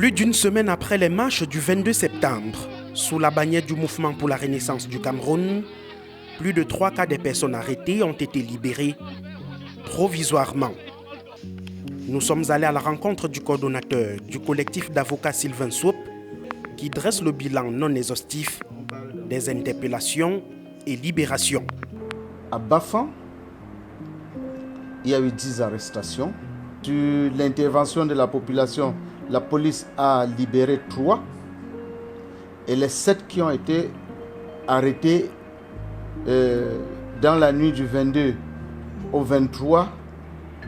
Plus d'une semaine après les marches du 22 septembre, sous la bannière du Mouvement pour la Renaissance du Cameroun, plus de 3 quarts des personnes arrêtées ont été libérées provisoirement. Nous sommes allés à la rencontre du coordonnateur du collectif d'avocats Sylvain Soup, qui dresse le bilan non exhaustif des interpellations et libérations. À Bafan, il y a eu 10 arrestations. Sur l'intervention de la population, la police a libéré 3. Et les 7 qui ont été arrêtés dans la nuit du 22 au 23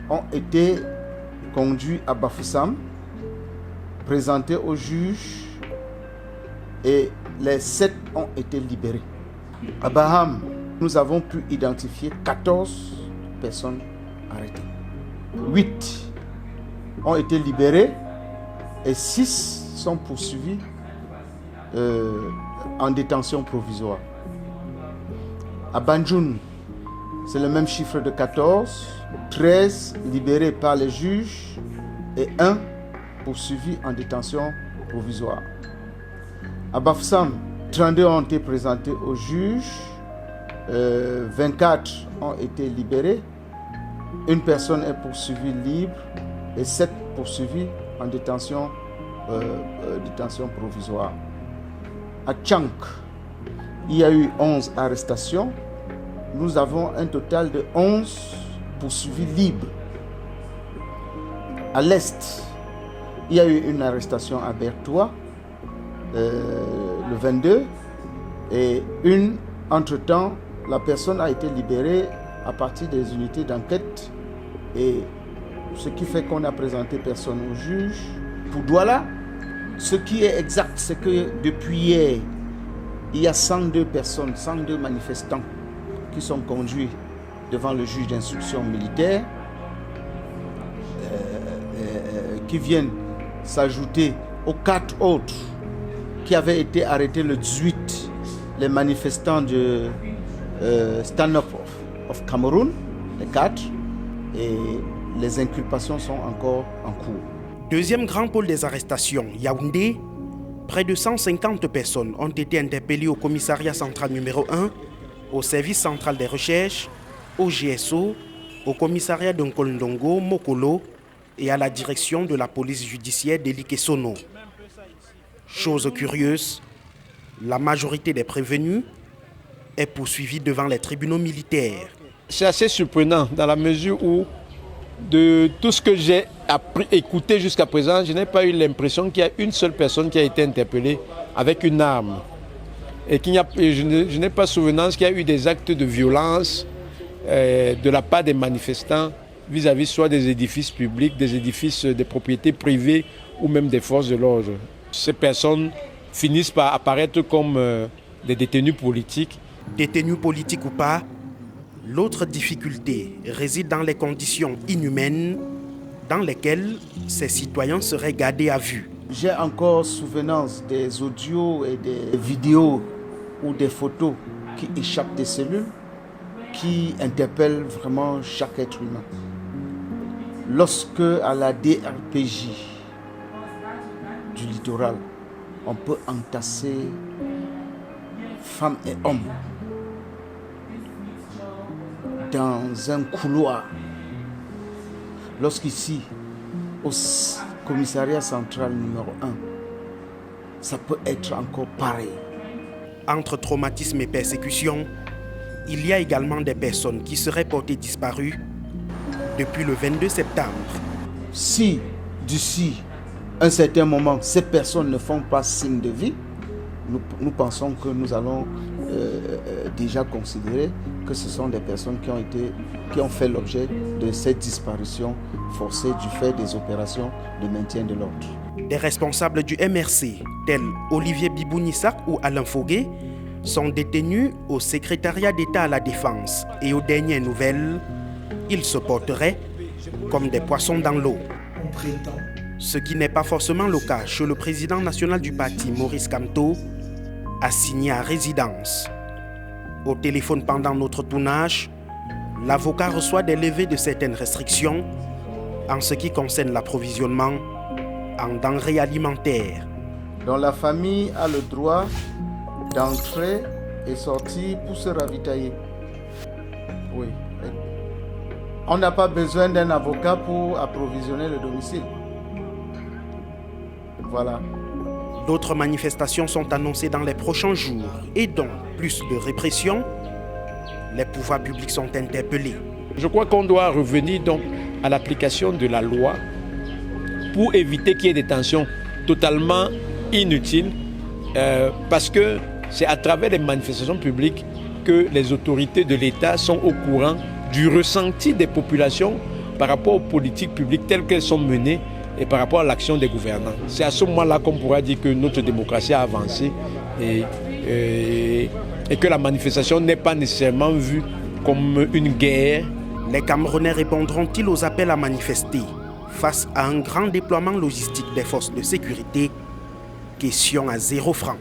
ont été conduits à Bafoussam, présentés au juge et les 7 ont été libérés. À Baham, nous avons pu identifier 14 personnes arrêtées. 8 ont été libérés et 6 sont poursuivis en détention provisoire. À Banjoun, c'est le même chiffre de 14, 13 libérés par les juges et 1 poursuivi en détention provisoire. À Bafoussam, 32 ont été présentés au juge, 24 ont été libérés, une personne est poursuivie libre et 7 poursuivis en détention provisoire. À Tchank, il y a eu 11 arrestations. Nous avons un total de 11 poursuivis libres. À l'Est, il y a eu une arrestation à Bertois, le 22, et entre-temps, la personne a été libérée à partir des unités d'enquête, et ce qui fait qu'on a présenté personne au juge. Pour Douala, ce qui est exact, c'est que depuis hier, il y a 102 personnes, 102 manifestants qui sont conduits devant le juge d'instruction militaire, qui viennent s'ajouter aux 4 autres qui avaient été arrêtés le 18, les manifestants de Stand Up of Cameroon, les 4, et les inculpations sont encore en cours. Deuxième grand pôle des arrestations, Yaoundé, près de 150 personnes ont été interpellées au commissariat central numéro 1, au service central des recherches, au GSO, au commissariat de Nkolndongo, Mokolo et à la direction de la police judiciaire d'Elikesono. Chose curieuse, la majorité des prévenus est poursuivie devant les tribunaux militaires. C'est assez surprenant dans la mesure où de tout ce que j'ai écouté jusqu'à présent, je n'ai pas eu l'impression qu'il y a une seule personne qui a été interpellée avec une arme. Et je n'ai pas souvenance qu'il y a eu des actes de violence de la part des manifestants vis-à-vis soit des édifices publics, des édifices des propriétés privées ou même des forces de l'ordre. Ces personnes finissent par apparaître comme des détenus politiques. Détenus politiques ou pas, l'autre difficulté réside dans les conditions inhumaines dans lesquelles ces citoyens seraient gardés à vue. J'ai encore souvenance des audios et des vidéos ou des photos qui échappent des cellules, qui interpellent vraiment chaque être humain. Lorsque à la DRPJ du littoral, on peut entasser femmes et hommes dans un couloir, lorsqu'ici, au commissariat central numéro 1, ça peut être encore pareil. Entre traumatisme et persécution, il y a également des personnes qui seraient portées disparues depuis le 22 septembre. Si d'ici un certain moment, ces personnes ne font pas signe de vie, nous pensons que nous allons déjà considérer que ce sont des personnes qui ont fait l'objet de cette disparition forcée du fait des opérations de maintien de l'ordre. Des responsables du MRC, tels Olivier Bibounissak ou Alain Foguet, sont détenus au secrétariat d'État à la Défense et aux dernières nouvelles, ils se porteraient comme des poissons dans l'eau. Ce qui n'est pas forcément le cas chez le président national du parti, Maurice Kamto, assigné à résidence. Au téléphone pendant notre tournage, l'avocat reçoit des levées de certaines restrictions en ce qui concerne l'approvisionnement en denrées alimentaires. dont la famille a le droit d'entrer et sortir pour se ravitailler. Oui. On n'a pas besoin d'un avocat pour approvisionner le domicile. Voilà. D'autres manifestations sont annoncées dans les prochains jours et donc plus de répression. Les pouvoirs publics sont interpellés. Je crois qu'on doit revenir donc à l'application de la loi pour éviter qu'il y ait des tensions totalement inutiles parce que c'est à travers les manifestations publiques que les autorités de l'État sont au courant du ressenti des populations par rapport aux politiques publiques telles qu'elles sont menées et par rapport à l'action des gouvernants. C'est à ce moment-là qu'on pourra dire que notre démocratie a avancé et que la manifestation n'est pas nécessairement vue comme une guerre. Les Camerounais répondront-ils aux appels à manifester face à un grand déploiement logistique des forces de sécurité? Question à 0 francs.